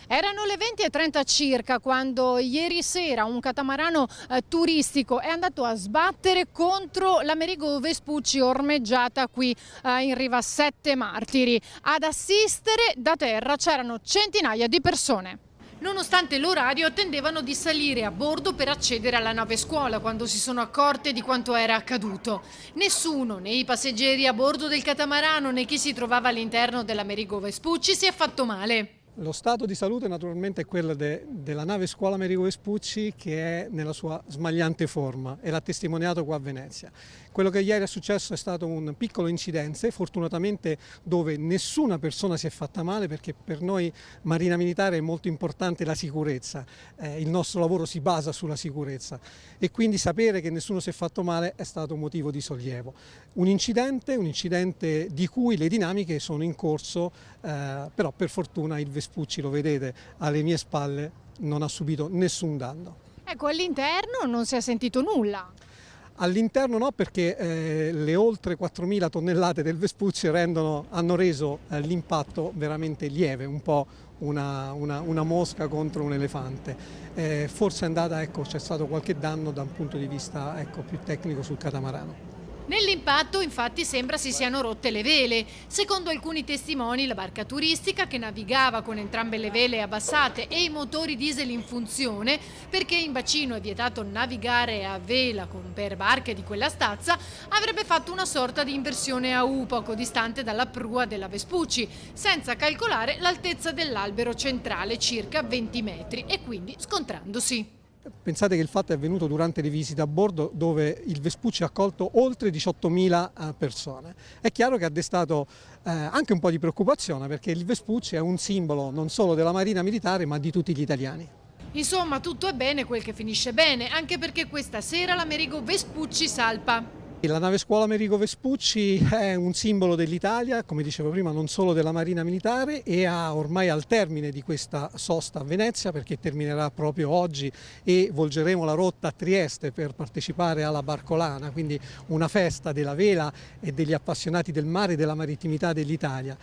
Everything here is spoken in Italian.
Erano le 20:30 circa quando ieri sera un catamarano turistico è andato a sbattere contro l'Amerigo Vespucci ormeggiata qui in riva Sette Martiri. Ad assistere da terra c'erano centinaia di persone. Nonostante l'orario, attendevano di salire a bordo per accedere alla nave scuola quando si sono accorte di quanto era accaduto. Nessuno, né i passeggeri a bordo del catamarano né chi si trovava all'interno dell'Amerigo Vespucci si è fatto male. Lo stato di salute naturalmente è quello della nave scuola Amerigo Vespucci, che è nella sua smagliante forma e l'ha testimoniato qua a Venezia. Quello che ieri è successo è stato un piccolo incidente, fortunatamente dove nessuna persona si è fatta male, perché per noi Marina Militare è molto importante la sicurezza, il nostro lavoro si basa sulla sicurezza e quindi sapere che nessuno si è fatto male è stato un motivo di sollievo. Un incidente di cui le dinamiche sono in corso, però per fortuna il Vespucci, lo vedete alle mie spalle, non ha subito nessun danno. Ecco, all'interno non si è sentito nulla. All'interno no, perché le oltre 4.000 tonnellate del Vespucci hanno reso l'impatto veramente lieve, un po' una mosca contro un elefante. Forse è andata, ecco, c'è stato qualche danno da un punto di vista, ecco, più tecnico sul catamarano. Nell'impatto infatti sembra si siano rotte le vele. Secondo alcuni testimoni la barca turistica, che navigava con entrambe le vele abbassate e i motori diesel in funzione, perché in bacino è vietato navigare a vela per barche di quella stazza, avrebbe fatto una sorta di inversione a U poco distante dalla prua della Vespucci, senza calcolare l'altezza dell'albero centrale, circa 20 metri, e quindi scontrandosi. Pensate che il fatto è avvenuto durante le visite a bordo, dove il Vespucci ha accolto oltre 18.000 persone. È chiaro che ha destato anche un po' di preoccupazione, perché il Vespucci è un simbolo non solo della Marina Militare ma di tutti gli italiani. Insomma, tutto è bene quel che finisce bene, anche perché questa sera l'Amerigo Vespucci salpa. La nave scuola Amerigo Vespucci è un simbolo dell'Italia, come dicevo prima, non solo della Marina Militare, e ormai al termine di questa sosta a Venezia, perché terminerà proprio oggi, e volgeremo la rotta a Trieste per partecipare alla Barcolana, quindi una festa della vela e degli appassionati del mare e della marittimità dell'Italia.